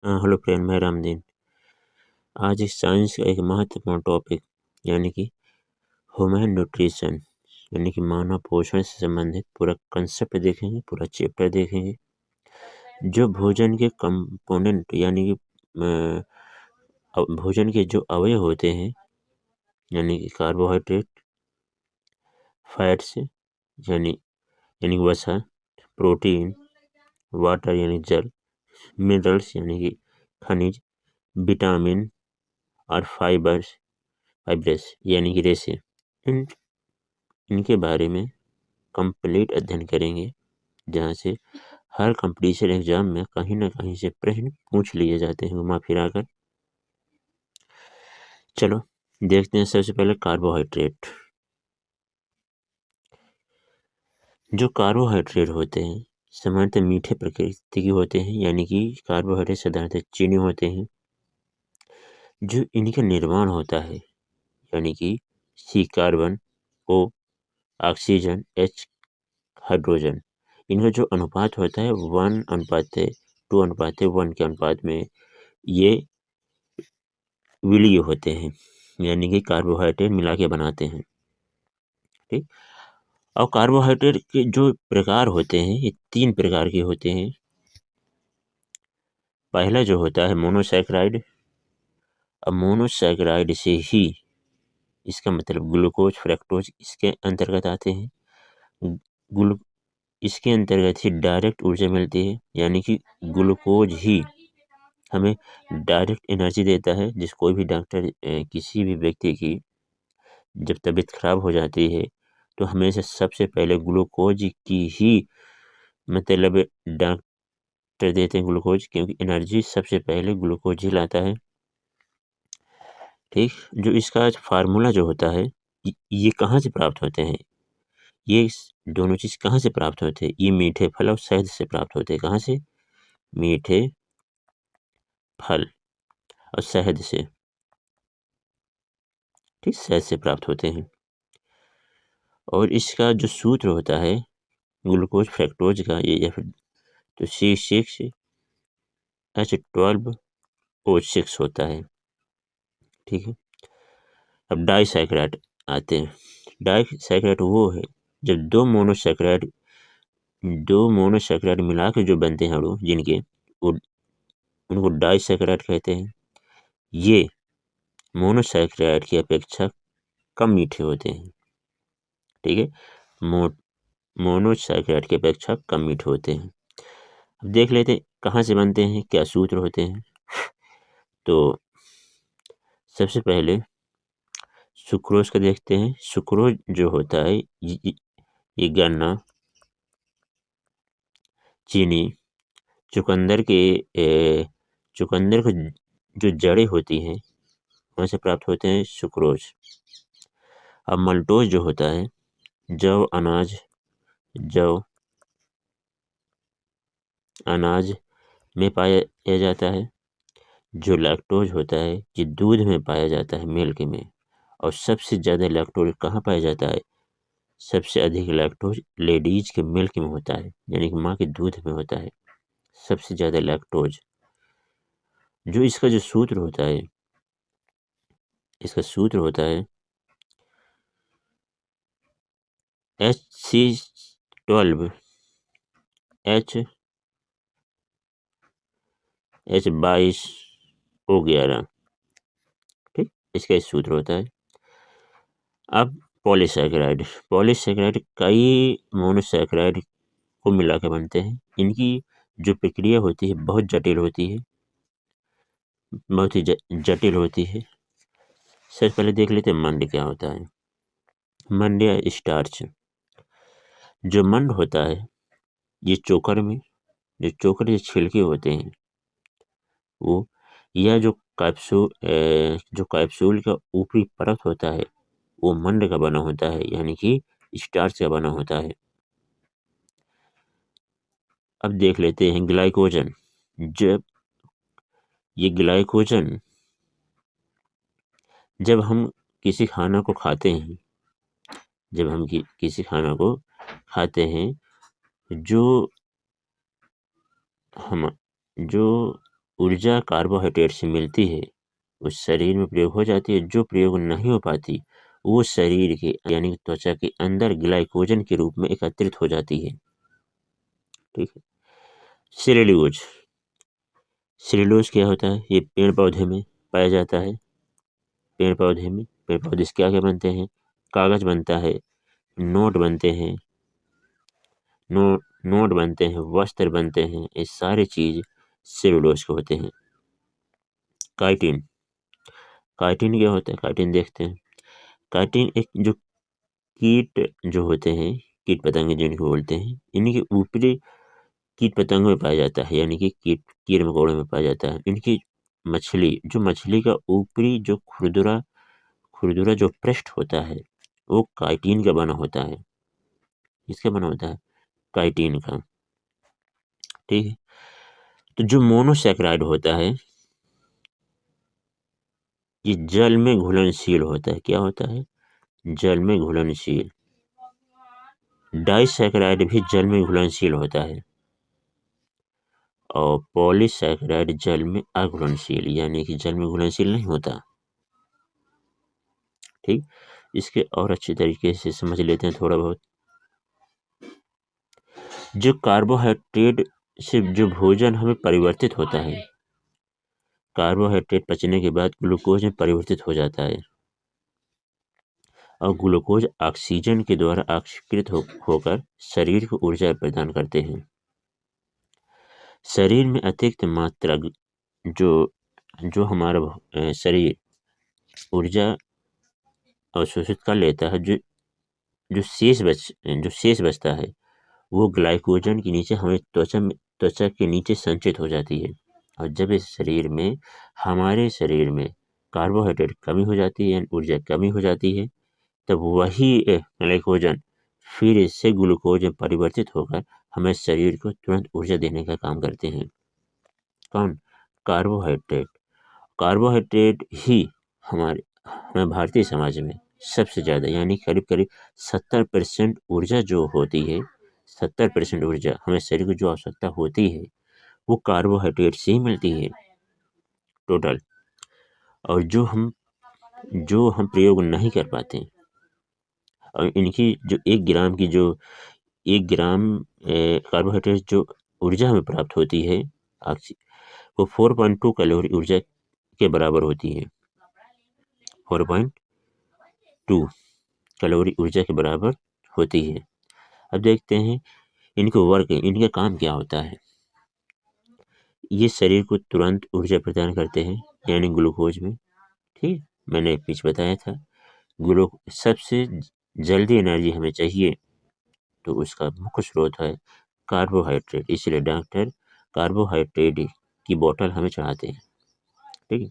Hello friend, मैं रामदीन। आज इस साइंस का एक महत्वपूर्ण टॉपिक यानी कि ह्यूमन न्यूट्रिशन यानी कि मानव पोषण से संबंधित पूरा कंसेप्ट देखेंगे, पूरा चैप्टर देखेंगे। जो भोजन के कंपोनेंट यानी कि भोजन के जो अवयव होते हैं यानी कि कार्बोहाइड्रेट, फैट्स यानी यानी वसा, प्रोटीन, वाटर यानी जल, मिनरल्स यानी कि खनिज, विटामिन और फाइब्रस यानी कि रेशे, इनके बारे में कंप्लीट अध्ययन करेंगे, जहाँ से हर कंपटीशन एग्जाम में कहीं ना कहीं से प्रश्न पूछ लिए जाते हैं घुमा फिरा कर। चलो देखते हैं। सबसे पहले कार्बोहाइड्रेट। जो कार्बोहाइड्रेट होते हैं सामान्यतः मीठे प्रकृति के होते हैं, यानी कि कार्बोहाइड्रेट साधारणतः चीनी होते हैं। जो इनका निर्माण होता है यानी कि C carbon, O oxygen, H hydrogen, इनका जो अनुपात होता है 1:2:1 के अनुपात में ये विलीय होते हैं, यानी कि कार्बोहाइड्रेट मिला के बनाते हैं। ठीक। और कार्बोहाइड्रेट के जो प्रकार होते हैं ये 3 प्रकार के होते हैं। पहला जो होता है मोनोसैकेराइड। अब मोनोसैकेराइड से ही इसका मतलब ग्लूकोज, फ्रक्टोज इसके अंतर्गत आते हैं। इसके अंतर्गत ही डायरेक्ट ऊर्जा मिलती है, यानी कि ग्लूकोज ही हमें डायरेक्ट एनर्जी देता है। जिस कोई भी डॉक्टर किसी भी व्यक्ति की जब तबीयत खराब हो जाती है तो हमेशा सबसे पहले ग्लूकोज की ही मतलब डॉक्टर देते हैं ग्लूकोज, क्योंकि एनर्जी सबसे पहले ग्लूकोज ही लाता है। ठीक। जो इसका फार्मूला जो होता है ये कहाँ से प्राप्त होते हैं, ये दोनों चीज़ कहाँ से प्राप्त होते हैं? ये मीठे फल और शहद से प्राप्त होते हैं। कहाँ से? मीठे फल और शहद से। ठीक, शहद से प्राप्त होते हैं। और इसका जो सूत्र होता है ग्लूकोज फ्रक्टोज का ये या फिर तो C6H12O6 होता है। ठीक है। अब डाइसैकेराइड आते हैं। डाइसैकेराइड वो है जब दो मोनोसैकेराइड मिला के जो बनते हैं अणु जिनके उनको डाइसैकेराइड कहते हैं। ये मोनोसैकेराइड की अपेक्षा कम मीठे होते हैं। ठीक है। मोनोसैकेराइड की अपेक्षा कम मीठे होते हैं। अब देख लेते हैं कहाँ से बनते हैं, क्या सूत्र होते हैं। तो सबसे पहले सुक्रोज का देखते हैं। सुक्रोज जो होता है ये गन्ना, चीनी, चुकंदर के जो जड़ें होती हैं वहाँ से प्राप्त होते हैं सुक्रोज। अब मल्टोज जो होता है जव अनाज में पाया जाता है। जो लैक्टोज होता है ये दूध में पाया जाता है, मिल्क में। और सबसे ज़्यादा लैक्टोज कहाँ पाया जाता है? सबसे अधिक लैक्टोज लेडीज के मिल्क में होता है, यानी कि माँ के दूध में होता है सबसे ज़्यादा लैक्टोज। जो इसका जो सूत्र होता है H22H22O11। ठीक, इसका सूत्र होता है। अब पॉलीसैकेराइड कई मोनोसैकेराइड को मिला के बनते हैं। इनकी जो प्रक्रिया होती है बहुत जटिल होती है, बहुत ही जटिल होती है। सबसे पहले देख लेते हैं मंड क्या होता है। मंड या स्टार्च। जो मंड होता है ये चोकर के छिलके होते हैं वो, यह जो कैप्सूल का ऊपरी परत होता है वो मंड का बना होता है, यानी कि स्टार्च का बना होता है। अब देख लेते हैं ग्लाइकोजन। जब ये ग्लाइकोजन जब हम किसी खाना को खाते हैं जो ऊर्जा कार्बोहाइड्रेट से मिलती है वो शरीर में प्रयोग हो जाती है, जो प्रयोग नहीं हो पाती वो शरीर के यानी कि त्वचा के अंदर ग्लाइकोजन के रूप में एकत्रित हो जाती है। ठीक है। सेल्यूलोज, सेल्यूलोज क्या होता है? ये पेड़ पौधे में पाया जाता है। पेड़ पौधे से क्या क्या बनते हैं? कागज बनता है, नोट बनते हैं, नोट बनते हैं, वस्त्र बनते हैं, ये सारे चीज सेल्यूलोज के होते हैं। काइटिन, काइटिन क्या होता है? काइटिन देखते हैं। काइटिन एक जो कीट जो होते हैं, कीट पतंगे जिनको बोलते हैं, इन्हीं के ऊपरी कीट पतंगों में पाया जाता है, यानी कि कीड़े मकोड़ों में पाया जाता है। इनकी मछली का ऊपरी जो खुरदुरा खुरदुरा जो पृष्ठ होता है वो काइटिन का बना होता है। इसका बना होता है काइटिन का। ठीक है। तो जो मोनोसैकेराइड होता है ये जल में घुलनशील होता है। क्या होता है? जल में घुलनशील। डाइसैकेराइड भी जल में घुलनशील होता है और पॉलीसैकेराइड जल में अघुलनशील, यानी कि जल में घुलनशील नहीं होता। ठीक। इसके और अच्छे तरीके से समझ लेते हैं थोड़ा बहुत। जो कार्बोहाइड्रेट से जो भोजन हमें परिवर्तित होता है, कार्बोहाइड्रेट पचने के बाद ग्लूकोज में परिवर्तित हो जाता है और ग्लूकोज ऑक्सीजन के द्वारा ऑक्सीकृत होकर शरीर को ऊर्जा प्रदान करते हैं। शरीर में अतिरिक्त मात्रा जो जो हमारा शरीर ऊर्जा अवशोषित कर लेता है, जो शेष बचता है वो ग्लाइकोजन के नीचे हमें त्वचा के नीचे संचित हो जाती है। और जब इस हमारे शरीर में कार्बोहाइड्रेट कमी हो जाती है यानी ऊर्जा कमी हो जाती है, तब वही ग्लाइकोजन फिर इससे ग्लूकोज में परिवर्तित होकर हमें शरीर को तुरंत ऊर्जा देने का काम करते हैं। कौन? कार्बोहाइड्रेट। कार्बोहाइड्रेट ही हमारे भारतीय समाज में सबसे ज़्यादा यानी करीब करीब 70% ऊर्जा जो होती है, 70% ऊर्जा हमें शरीर को जो आवश्यकता होती है वो कार्बोहाइड्रेट से ही मिलती है टोटल। और जो हम प्रयोग नहीं कर पाते, और इनकी जो 1 ग्राम कार्बोहाइड्रेट जो ऊर्जा हमें प्राप्त होती है वो 4.2 कैलोरी ऊर्जा के बराबर होती है। 4.2 कैलोरी ऊर्जा के बराबर होती है। अब देखते हैं इनका काम क्या होता है। ये शरीर को तुरंत ऊर्जा प्रदान करते हैं यानी ग्लूकोज में। ठीक, मैंने पीछे बताया था सबसे जल्दी एनर्जी हमें चाहिए तो उसका मुख्य स्रोत है कार्बोहाइड्रेट, इसलिए डॉक्टर कार्बोहाइड्रेट की बोतल हमें चढ़ाते हैं। ठीक है।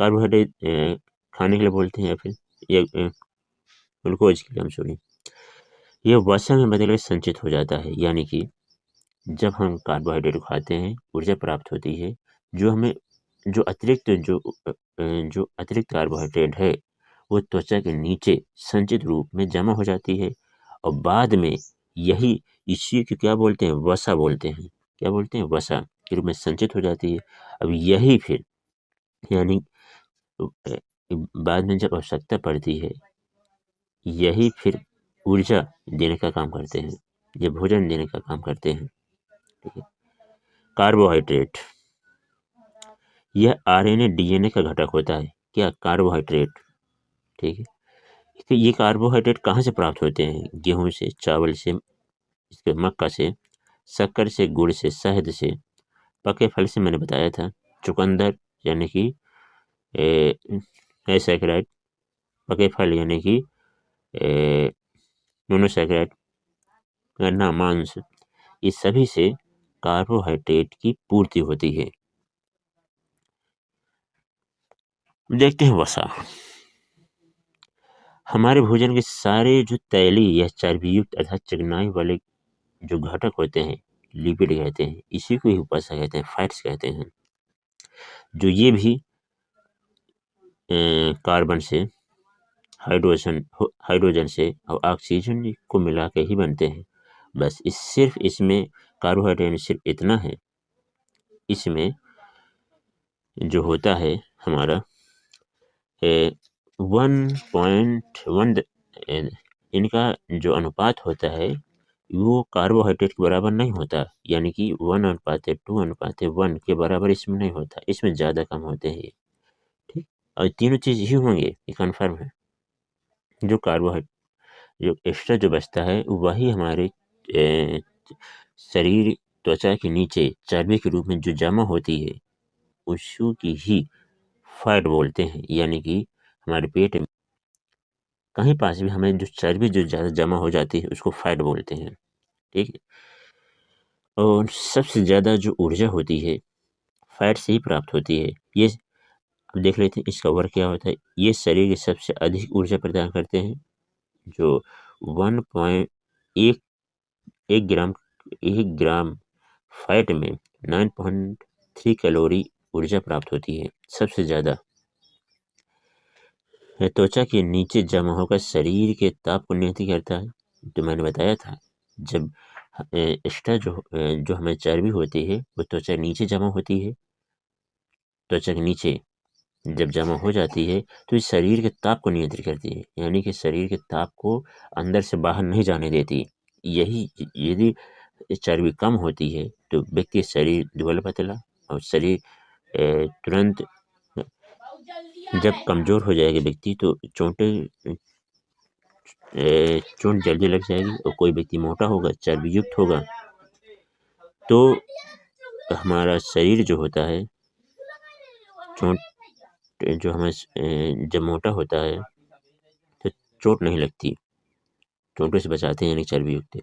कार्बोहाइड्रेट खाने के लिए बोलते हैं या फिर ग्लूकोज के लिए, सॉरी, यह वसा में बदलकर संचित हो जाता है, यानी कि जब हम कार्बोहाइड्रेट खाते हैं ऊर्जा प्राप्त होती है। जो अतिरिक्त कार्बोहाइड्रेट है वो त्वचा के नीचे संचित रूप में जमा हो जाती है और बाद में इसी को क्या बोलते हैं? वसा बोलते हैं। क्या बोलते हैं? वसा के रूप में संचित हो जाती है। अब यही फिर यानी बाद में जब आवश्यकता पड़ती है यही फिर ऊर्जा देने का काम करते हैं, ये भोजन देने का काम करते हैं। ठीक है। कार्बोहाइड्रेट यह आरएनए डीएनए का घटक होता है। क्या? कार्बोहाइड्रेट। ठीक है। तो ये कार्बोहाइड्रेट कहाँ से प्राप्त होते हैं? गेहूं से, चावल से, मक्का से, शक्कर से, गुड़ से, शहद से, पके फल से मैंने बताया था, चुकंदर यानी कि सैकराइड, पके फल यानी कि मोनोसैकेराइड, गन्ना, मांस, इस सभी से कार्बोहाइड्रेट की पूर्ति होती है। देखते हैं वसा। हमारे भोजन के सारे जो तैलीय या चर्बीयुक्त अर्थात चिकनाई वाले जो घटक होते हैं, लिपिड कहते हैं, इसी को ही वसा कहते हैं, फैट्स कहते हैं। जो ये भी कार्बन से, हाइड्रोजन से और ऑक्सीजन को मिला के ही बनते हैं। बस इसमें कार्बोहाइड्रेट सिर्फ इतना है, इसमें जो होता है हमारा 1.1, इनका जो अनुपात होता है वो कार्बोहाइड्रेट के बराबर नहीं होता, यानी कि 1:2:1 के बराबर इसमें नहीं होता, इसमें ज़्यादा कम होते हैं ये। ठीक, और तीनों चीज़ ही होंगे, ये कन्फर्म है। जो कार्बोहाइड्रेट जो एक्स्ट्रा जो बचता है वही हमारे शरीर त्वचा के नीचे चर्बी के रूप में जो जमा होती है उसको की ही फैट बोलते हैं, यानी कि हमारे पेट में कहीं पास भी हमें जो चर्बी जो ज़्यादा जमा हो जाती है उसको फैट बोलते हैं। ठीक है, और सबसे ज़्यादा जो ऊर्जा होती है फैट से ही प्राप्त होती है। ये अब देख लेते हैं इसका वर्क क्या होता है। ये शरीर की सबसे अधिक ऊर्जा प्रदान करते हैं, जो 1.1 1 ग्राम 1 ग्राम फैट में 9.3 कैलोरी ऊर्जा प्राप्त होती है सबसे ज़्यादा। त्वचा के नीचे जमा होकर शरीर के ताप को नियंत्रित करता है। तो मैंने बताया था जब एक्स्ट्रा जो हमें चर्बी होती है वो त्वचा नीचे जमा होती है, त्वचा के नीचे जब जमा हो जाती है तो इस शरीर के ताप को नियंत्रित करती है, यानी कि शरीर के ताप को अंदर से बाहर नहीं जाने देती। यही यदि चर्बी कम होती है तो व्यक्ति शरीर दुबला पतला और शरीर तुरंत जब कमज़ोर हो जाएगा व्यक्ति तो चोट जल्दी लग जाएगी। और कोई व्यक्ति मोटा होगा, चर्बी युक्त होगा तो हमारा शरीर जो होता है चोट जो हमें जब मोटा होता है तो चोट नहीं लगती, चोटों से बचाते हैं यानी चर्बी युक्त।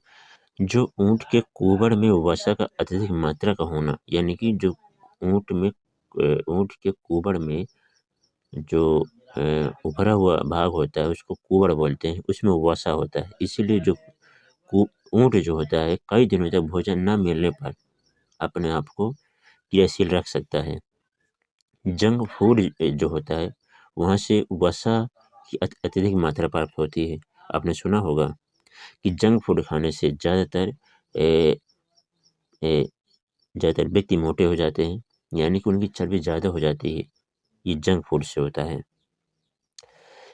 जो ऊँट के कुबड़ में वसा का अत्यधिक मात्रा का होना, यानी कि जो ऊँट के कुबड़ में जो उभरा हुआ भाग होता है उसको कुबड़ बोलते हैं, उसमें वसा होता है। इसीलिए जो ऊँट जो होता है कई दिनों तक भोजन न मिलने पर अपने आप को क्रियाशील रख सकता है। जंक फूड जो होता है वहाँ से वसा की अत्यधिक मात्रा प्राप्त होती है। आपने सुना होगा कि जंक फूड खाने से ज़्यादातर व्यक्ति मोटे हो जाते हैं, यानी कि उनकी चर्बी ज़्यादा हो जाती है। ये जंक फूड से होता है।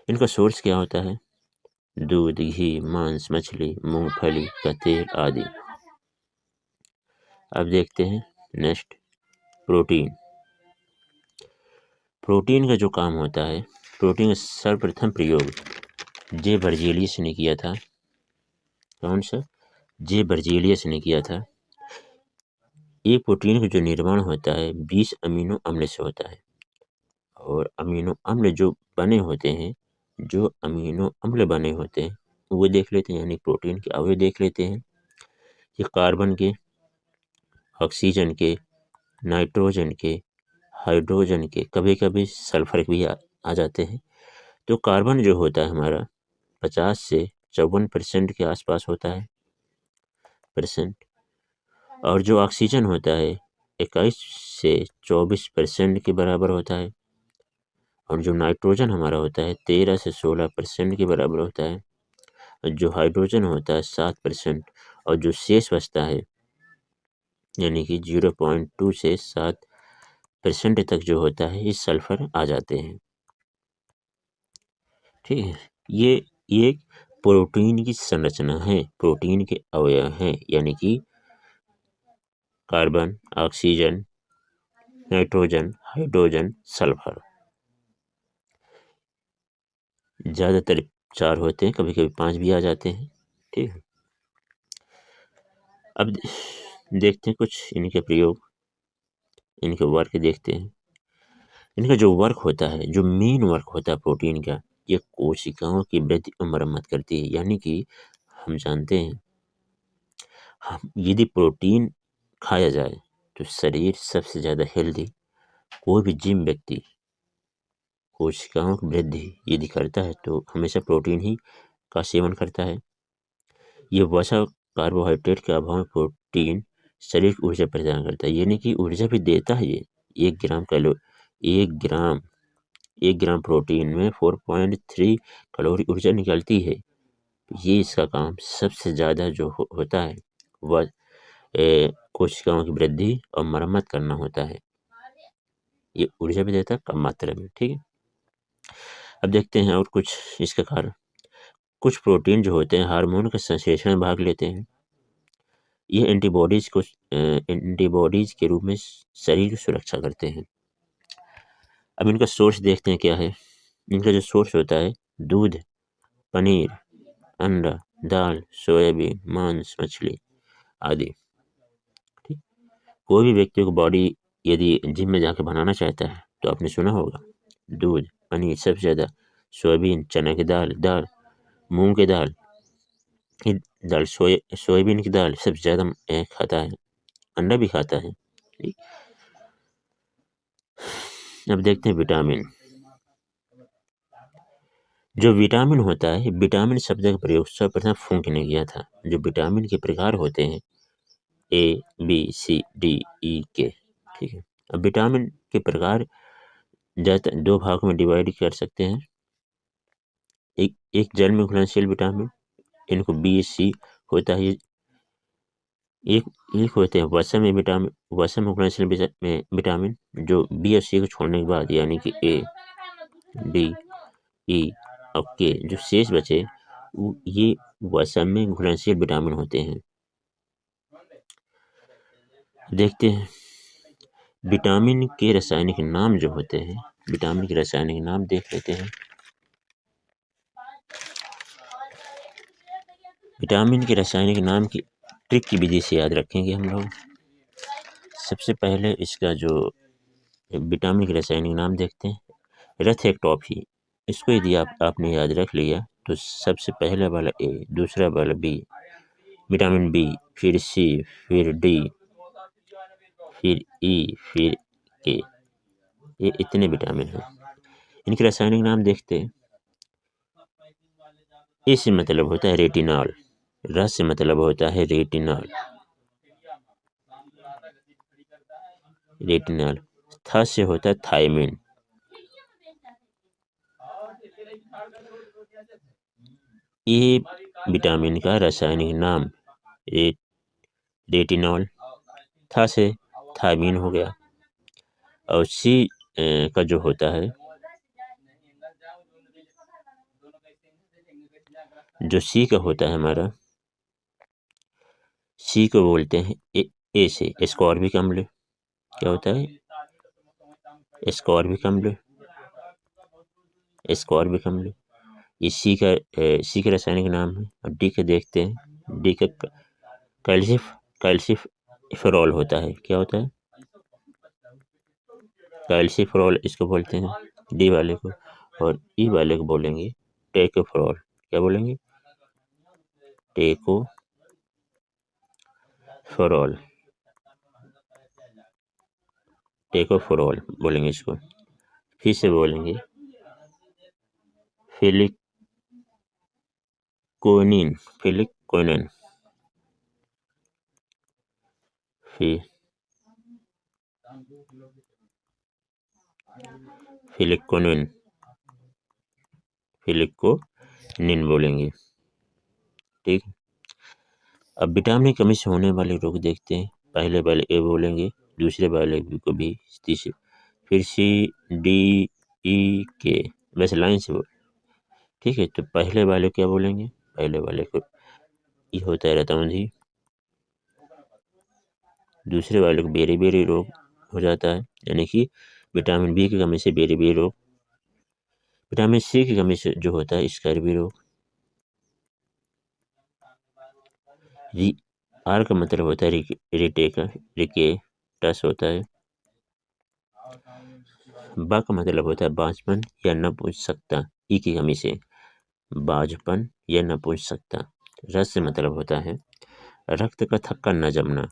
इनका सोर्स क्या होता है? दूध, घी, मांस, मछली, मूंगफली का तेल आदि। अब देखते हैं नेक्स्ट प्रोटीन। प्रोटीन का जो काम होता है, प्रोटीन का सर्वप्रथम प्रयोग जे बर्जेलियस ने किया था। कौन सा? जे बर्जेलियस ने किया था। एक प्रोटीन का जो निर्माण होता है 20 अमीनो अम्ल से होता है। और अमीनो अम्ल जो बने होते हैं, जो अमीनो अम्ल बने होते हैं वो देख लेते हैं, यानी प्रोटीन के अवयव देख लेते हैं। ये कार्बन के, ऑक्सीजन के, नाइट्रोजन के, हाइड्रोजन के, कभी कभी सल्फर भी आ जाते हैं। तो कार्बन जो होता है हमारा 50 से 54% के आसपास होता है परसेंट, और जो ऑक्सीजन होता है 21 से 24% के बराबर होता है, और जो नाइट्रोजन हमारा होता है 13 से 16% के बराबर होता है, और जो हाइड्रोजन होता है 7%, और जो शेष बचता है यानी कि 0.2 से 7% तक जो होता है ये सल्फर आ जाते हैं। ठीक है, ये एक प्रोटीन की संरचना है, प्रोटीन के अवयव हैं, यानी कि carbon, oxygen, nitrogen, hydrogen, sulphur. ज़्यादातर 4 होते हैं, कभी कभी 5 भी आ जाते हैं। ठीक है, अब देखते हैं कुछ इनके प्रयोग, इनके वर्क देखते हैं। इनका जो वर्क होता है, जो मेन वर्क होता है प्रोटीन का, ये कोशिकाओं की वृद्धि और मरम्मत करती है। यानी कि हम जानते हैं हम यदि प्रोटीन खाया जाए तो शरीर सबसे ज़्यादा हेल्दी, कोई भी जिम व्यक्ति कोशिकाओं की वृद्धि यदि करता है तो हमेशा प्रोटीन ही का सेवन करता है। ये वसा कार्बोहाइड्रेट के अभाव में प्रोटीन शरीर को ऊर्जा प्रदान करता है, यानी कि ऊर्जा भी देता है। ये 1 ग्राम प्रोटीन में 4.3 कैलोरी ऊर्जा निकलती है। ये इसका काम सबसे ज़्यादा जो होता है वह कोशिकाओं की वृद्धि और मरम्मत करना होता है। ये ऊर्जा भी देता है कम मात्रा में। ठीक है, अब देखते हैं और कुछ इसका कारण। कुछ प्रोटीन जो होते हैं हार्मोन के संश्लेषण में भाग लेते हैं। ये एंटीबॉडीज के रूप में शरीर की सुरक्षा करते हैं। अब इनका सोर्स देखते हैं क्या है। इनका जो सोर्स होता है दूध, पनीर, अंडा, दाल, सोयाबीन, मांस, मछली आदि। ठीक, कोई भी व्यक्ति को बॉडी यदि जिम में जाकर बनाना चाहता है तो आपने सुना होगा दूध, पनीर सबसे ज़्यादा, सोयाबीन, चना की दाल, मूंग की दाल, सोयाबीन की दाल सबसे ज़्यादा खाता है, अंडा भी खाता है। ठीक, अब देखते हैं विटामिन। जो विटामिन होता है, विटामिन शब्द का प्रयोग सर्वप्रथम फूंक ने किया था। जो विटामिन के प्रकार होते हैं A, B, C, D, E, K। ठीक है, अब विटामिन के प्रकार ज़्यादातर दो भागों में डिवाइड कर सकते हैं। एक जल में घुलनशील विटामिन, इनको B, C होता है। एक होते हैं वसा में विटामिन, वसा में घुलनशील विटामिन जो B और C को छोड़ने के बाद यानी कि A, D, E और K जो शेष बचे ये वसा में घुलनशील विटामिन होते हैं। देखते हैं विटामिन के रासायनिक नाम जो होते हैं, विटामिन के रासायनिक नाम देख लेते हैं। विटामिन के रासायनिक नाम की ट्रिक की विधि से याद रखेंगे हम लोग। सबसे पहले इसका जो विटामिन के रासायनिक नाम देखते हैं। रथेक्टॉफी, इसको यदि आपने याद रख लिया तो सबसे पहले वाला A, दूसरा वाला B, विटामिन B, फिर C, फिर D, फिर E, फिर K, ये इतने विटामिन हैं। इनके रासायनिक नाम देखते हैं। ए से मतलब होता है रेटिनॉल, र से मतलब होता है रेटिनॉल, रेटिनॉल, थ से होता है थायमिन, ये विटामिन का रासायनिक नाम रेटिनॉल, था से थायमिन हो गया। और सी का जो होता है, जो सी का होता है हमारा, सी को बोलते हैं ए से एस्कॉर्बिक अम्ल। क्या होता है? एस्कॉर्बिक अम्ल, एस्कॉर्बिक अम्ल, ये सी का रासायनिक नाम है। और डी का देखते हैं, डी का कैल्सिफेरॉल होता है। क्या होता है? कैल्सिफेरॉल इसको बोलते हैं डी वाले को। और ई वाले को बोलेंगे टेकोफेरॉल। क्या बोलेंगे? टेकोफेरॉल, टेकोफेरॉल बोलेंगे इसको। फिर से बोलेंगे फिलिकोनिन, फिलिकोनिन, फिलिकोनिन, फिलिकोनिन बोलेंगे। ठीक, अब विटामिन की कमी से होने वाले रोग देखते हैं। पहले वाले ए बोलेंगे, दूसरे वाले को भी, तीसरे फिर सी, डी, ई, के, वैसे लाइन से बोल। ठीक है, तो पहले वाले क्या बोलेंगे? पहले वाले को ये होता है रतौंधी, दूसरे वाले को बेरी रोग हो जाता है, यानी कि विटामिन बी की कमी से बेरी रोग। विटामिन सी की कमी से जो होता है स्कर्वी रोग। आर का मतलब होता है रिकेटस होता है। बा का मतलब होता है बांझपन या नपुंसकता, ई की कमी से बांझपन या नपुंसकता। रस से मतलब होता है रक्त का थक्का न जमना।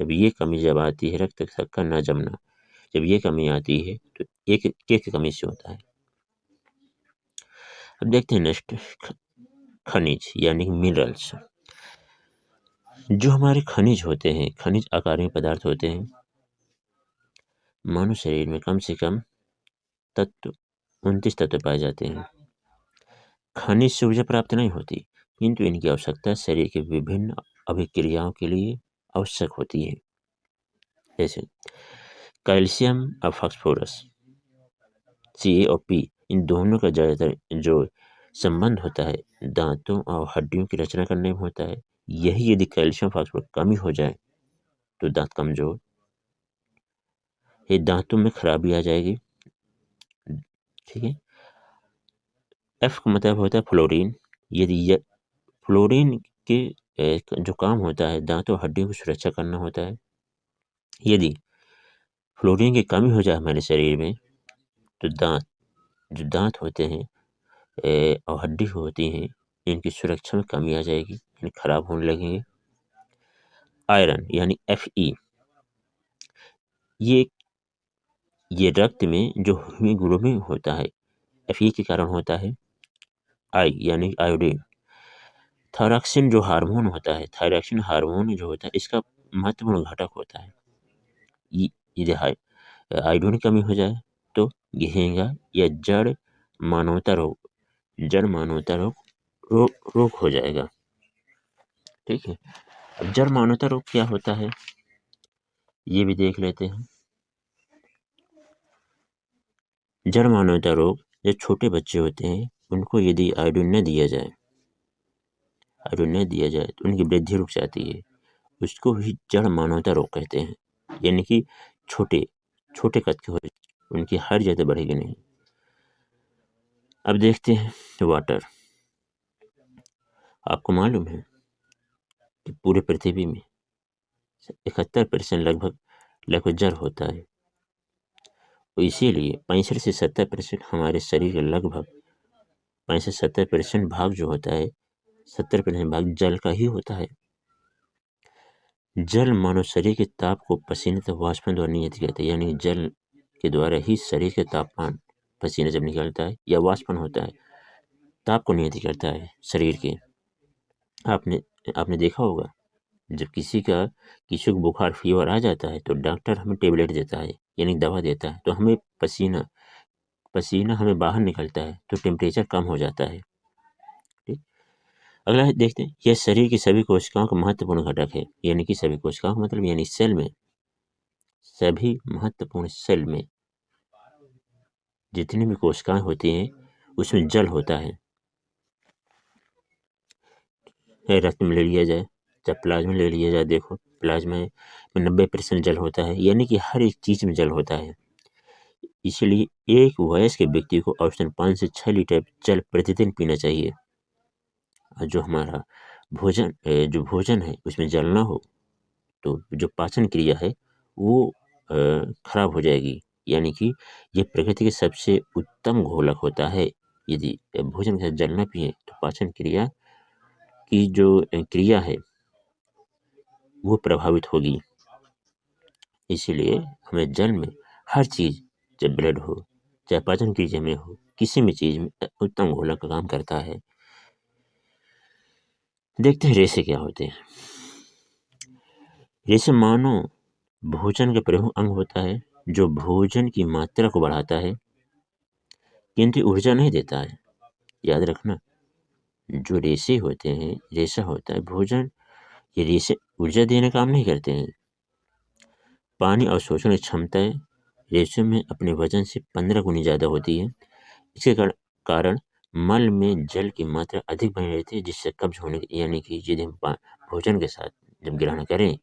जब ये कमी जब आती है, रक्त का थक्का न जमना, जब ये कमी आती है तो एक के की कमी से होता है। अब देखते हैं नेक्स्ट, खनिज यानी मिनरल्स। जो हमारे खनिज होते हैं, खनिज आकार में पदार्थ होते हैं। मानव शरीर में कम से कम 29 तत्व पाए जाते हैं। खनिज से ऊर्जा प्राप्त नहीं होती, किंतु इनकी आवश्यकता शरीर के विभिन्न अभिक्रियाओं के लिए आवश्यक होती है। जैसे कैल्शियम और फास्फोरस, Ca और P, इन दोनों का ज़्यादातर जो संबंध होता है दांतों और हड्डियों की रचना करने में होता है। यही यदि कैल्शियम फास्फोरस कमी हो जाए तो दांत कमजोर, ये दांतों में खराबी आ जाएगी। ठीक है। F का मतलब होता है फ्लोरीन। यदि फ्लोरीन के जो काम होता है दांतों और हड्डियों की सुरक्षा करना होता है। यदि फ्लोरीन की कमी हो जाए हमारे शरीर में तो जो दांत होते हैं और हड्डी होती हैं इनकी सुरक्षा में कमी आ जाएगी, यानी खराब होने लगेंगे। आयरन यानी Fe, ये रक्त में जो हीमोग्लोबिन होता है Fe के कारण होता है। आई यानी आयोडीन, थायरॉक्सिन जो हार्मोन होता है, थायरॉक्सिन हार्मोन जो होता है इसका महत्वपूर्ण घटक होता है। यदि आयोडीन की कमी हो जाए तो घेंगा या जड़ मानवता रोग हो जाएगा। ठीक है। अब जड़ मानवता रोग क्या होता है ये भी देख लेते हैं। जड़ मानवता रोग, जो छोटे बच्चे होते हैं उनको यदि आयोडीन न दिया जाए तो उनकी वृद्धि रुक जाती है। उसको ही जड़ मानवता रोग कहते हैं, यानी कि छोटे कद के होते, उनकी हाइट ज़्यादा बढ़ेगी नहीं। अब देखते हैं वाटर। आपको मालूम है कि पूरे पृथ्वी में 71% लगभग जल होता है। तो इसीलिए 65 से 70% हमारे शरीर का लगभग 65 से 70% भाग जो होता है, 70% भाग जल का ही होता है। जल मानव शरीर के ताप को पसीने तथा वाष्पन द्वारा नियंत्रित करता है, यानी जल के द्वारा ही शरीर के तापमान, पसीने जब निकलता है या वाष्पन होता है, ताप को नियंत्रित करता है शरीर के। आपने देखा होगा जब किसी को बुखार फीवर आ जाता है तो डॉक्टर हमें टेबलेट देता है, यानी दवा देता है, तो हमें पसीना हमें बाहर निकलता है तो टेम्परेचर कम हो जाता है। ठीक। अगला देखते हैं, यह शरीर की सभी कोशिकाओं का महत्वपूर्ण घटक है, यानी कि सभी कोशिकाओं का मतलब यानी सेल में, सभी महत्वपूर्ण सेल में जितनी भी कोशिकाएं होती हैं उसमें जल होता है। रक्त में ले लिया जाए, जब प्लाज्मा ले लिया जाए, देखो प्लाज्मा में 90% जल होता है, यानी कि हर एक चीज में जल होता है। इसलिए एक वयस्क व्यक्ति को औसतन 5 से 6 लीटर जल प्रतिदिन पीना चाहिए। जो हमारा भोजन है उसमें जल ना हो तो जो पाचन क्रिया है वो खराब हो जाएगी, यानी कि ये प्रकृति के सबसे उत्तम घोलक होता है। यदि भोजन के साथ जल न पिए तो पाचन क्रिया की जो क्रिया है वो प्रभावित होगी। इसीलिए हमें जल में हर चीज, चाहे ब्लड हो चाहे पाचन क्रिया में हो, किसी भी चीज में उत्तम घोलक का काम करता है। देखते हैं रेशे क्या होते हैं। रेशे मानो भोजन का प्रमुख अंग होता है जो भोजन की मात्रा को बढ़ाता है किंतु ऊर्जा नहीं देता है। याद रखना, जो रेशे होते हैं, रेशा होता है भोजन, ये रेशे ऊर्जा देने काम नहीं करते हैं। पानी अवशोषण की क्षमताएं रेशों में अपने वजन से 15 गुनी ज्यादा होती है। इसके कारण मल में जल की मात्रा अधिक बनी रहती है, जिससे कब्ज होने की, यानी कि यदि हम भोजन के साथ जब ग्रहण करें,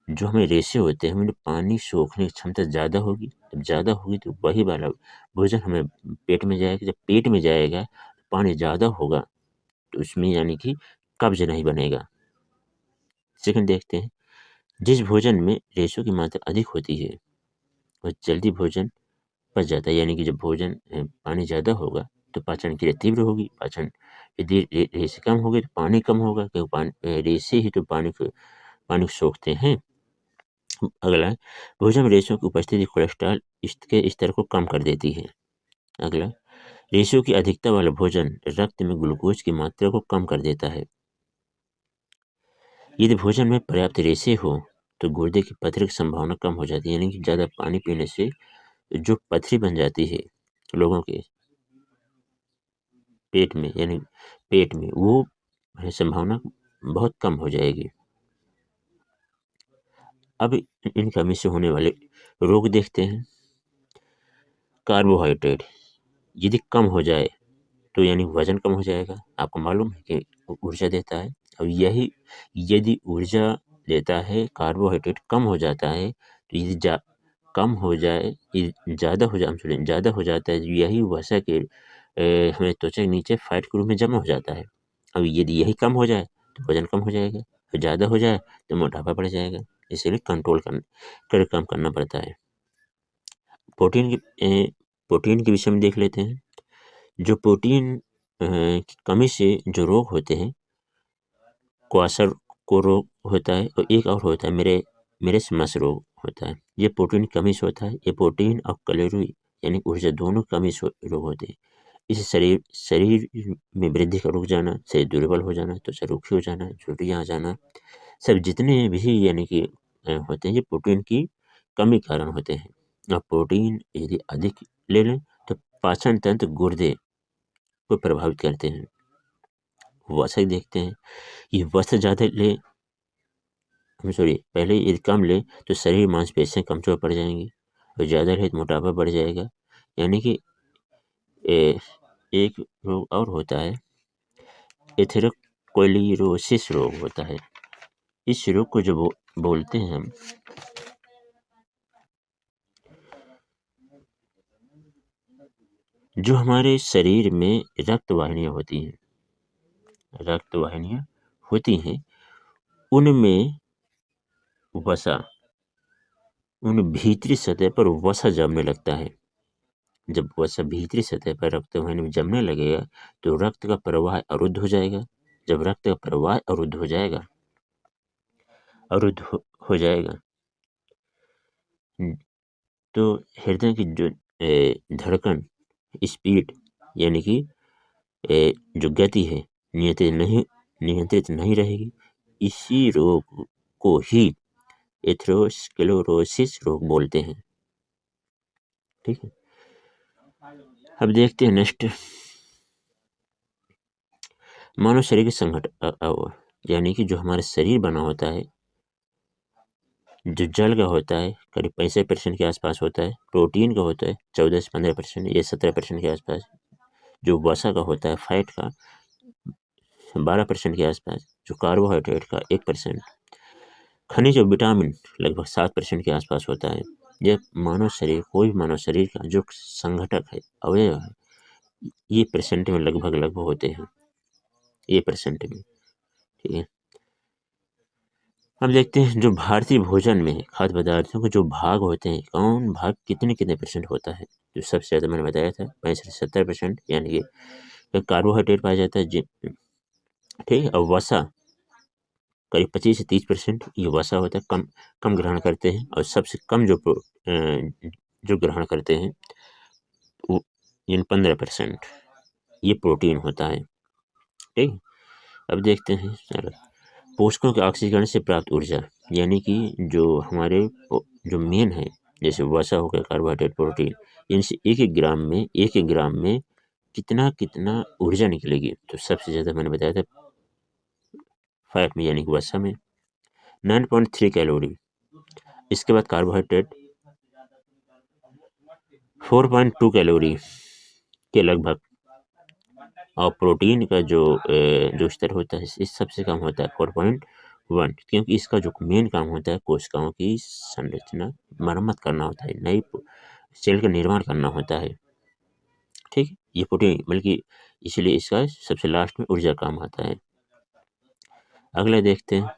जो हमें रेशे होते हैं हमें पानी सोखने की क्षमता ज़्यादा होगी। जब ज़्यादा होगी तो वही वाला भोजन हमें पेट में जाएगा। जब पेट में जाएगा पानी ज़्यादा होगा तो उसमें यानी कि कब्ज नहीं बनेगा। सेकंड देखते हैं, जिस भोजन में रेशों की मात्रा अधिक होती है वह जल्दी भोजन पच जाता है, यानी कि जब भोजन पानी ज़्यादा होगा तो पाचन क्रिया तीव्र होगी। पाचन यदि रेशे कम हो गए तो पानी कम होगा, क्योंकि रेशे ही तो पानी को सोखते हैं। अगला, भोजन में रेशों की उपस्थिति कोलेस्ट्रॉल के स्तर को कम कर देती है। अगला, रेशों की अधिकता वाला भोजन रक्त में ग्लूकोज की मात्रा को कम कर देता है। यदि भोजन में पर्याप्त रेशे हो तो गुर्दे की पथरी की संभावना कम हो जाती है, यानी कि ज़्यादा पानी पीने से जो पथरी बन जाती है लोगों के पेट में, यानी पेट में, वो संभावना बहुत कम हो जाएगी। अब इन कमी से होने वाले रोग देखते हैं। कार्बोहाइड्रेट यदि कम हो जाए तो यानी वजन कम हो जाएगा। आपको मालूम है कि ऊर्जा देता है। अब यही यदि ऊर्जा देता है, कार्बोहाइड्रेट कम हो जाता है, तो यदि कम हो जाए, ज़्यादा हो जाए, ज़्यादा हो जाता है, यही वसा के हमें त्वचा के नीचे फैट के रूप में जमा हो जाता है। अब यदि यही कम हो जाए तो वजन कम हो जाएगा, और ज़्यादा हो जाए तो मोटापा बढ़ जाएगा। इसीलिए कंट्रोल कम करना पड़ता है। प्रोटीन के विषय में देख लेते हैं। जो प्रोटीन की कमी से जो रोग होते हैं, क्वाशर को रोग होता है, और एक और होता है मेरेस्मस रोग होता है। ये प्रोटीन की कमी से होता है। ये प्रोटीन और कैलोरी यानी ऊर्जा दोनों कमी से रोग होते हैं। इससे शरीर में वृद्धि का रुक जाना, शरीर दुर्बल हो जाना, त्वचा रूखी हो जाना, झुर्रियाँ आ जाना, सब जितने भी यानी कि होते हैं, ये प्रोटीन की कमी के कारण होते हैं। और प्रोटीन यदि अधिक ले लें तो पाचन तंत्र, गुर्दे को प्रभावित करते हैं। वसा देखते हैं। ये वसा ज़्यादा ले पहले यदि कम ले तो शरीर मांसपेशियाँ कमज़ोर पड़ जाएंगी, और ज़्यादा रहे तो मोटापा बढ़ जाएगा। यानी कि एक रोग और होता है, एथेरोस्क्लेरोसिस रोग होता है। इस रोग को जो बोलते हैं हम, जो हमारे शरीर में रक्त वाहिनियाँ होती हैं, उनमें वसा, उन भीतरी सतह पर वसा जमने लगता है। जब वसा भीतरी सतह पर रक्त वाहिनी में जमने लगेगा तो रक्त का प्रवाह अवरुद्ध हो जाएगा। जब रक्त का प्रवाह अवरुद्ध हो जाएगा तो हृदय की जो धड़कन, स्पीड यानी कि जो गति है, नियंत्रित नहीं रहेगी। इसी रोग को ही एथेरोस्क्लेरोसिस रोग बोलते हैं। ठीक है, अब देखते हैं नेक्स्ट, मानव शरीर के संगठन, यानी कि जो हमारा शरीर बना होता है, जो जल का होता है करीब 65% के आसपास होता है, प्रोटीन का होता है 14 से 15%, या 17% के आसपास, जो वसा का होता है, फैट का 12% के आसपास, जो कार्बोहाइड्रेट का 1%, खनिज और विटामिन लगभग 7% के आसपास होता है। यह मानव शरीर, कोई भी मानव शरीर का जो संघटक है, अवयव है, ये परसेंट में लगभग होते हैं, ये परसेंट में। ठीक है, अब देखते हैं जो भारतीय भोजन में खाद्य पदार्थों के जो भाग होते हैं, कौन भाग कितने परसेंट होता है। जो सबसे ज़्यादा मैंने बताया था 65 से 70%, यानी कि कार्बोहाइड्रेट पाया जाता है। ठीक है, और वसा करीब 25 से 30% ये वसा होता है, कम ग्रहण करते हैं। और सबसे कम जो ग्रहण करते हैं वो 15% ये प्रोटीन होता है। ठीक, अब देखते हैं पोषकों के ऑक्सीकरण से प्राप्त ऊर्जा, यानी कि जो हमारे जो मेन है, जैसे वसा हो गया, कार्बोहाइड्रेट, प्रोटीन, इनसे एक एक ग्राम में कितना ऊर्जा निकलेगी। तो सबसे ज़्यादा मैंने बताया था फैट में, यानी कि वसा में 9.3 कैलोरी। इसके बाद कार्बोहाइड्रेट 4.2 कैलोरी के लगभग, और प्रोटीन का जो स्तर होता है इस सबसे कम होता है 4.1, क्योंकि इसका जो मेन काम होता है कोशिकाओं की संरचना, मरम्मत करना होता है, नई सेल का निर्माण करना होता है। ठीक, ये प्रोटीन, बल्कि इसलिए इसका सबसे लास्ट में ऊर्जा काम आता है। अगला देखते हैं,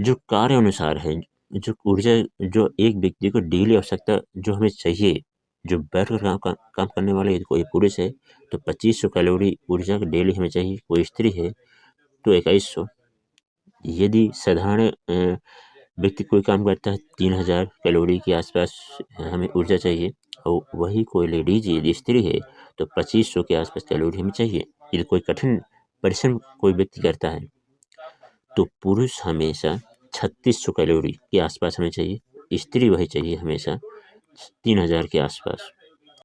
जो कार्य अनुसार है, जो ऊर्जा जो एक व्यक्ति को डेली आवश्यकता जो हमें चाहिए, जो बैठकर काम करने वाले, यदि कोई पुरुष है तो 2500 कैलोरी ऊर्जा डेली हमें चाहिए, कोई स्त्री है तो 2100, यदि साधारण व्यक्ति कोई काम करता है 3000 कैलोरी के आसपास हमें ऊर्जा चाहिए, और वही कोई लेडीज यदि स्त्री है तो 2500 के आसपास कैलोरी हमें चाहिए। यदि कोई कठिन परिश्रम कोई व्यक्ति करता है तो पुरुष हमेशा 3600 कैलोरी के आसपास हमें चाहिए, स्त्री वही चाहिए हमेशा 3000 के आसपास।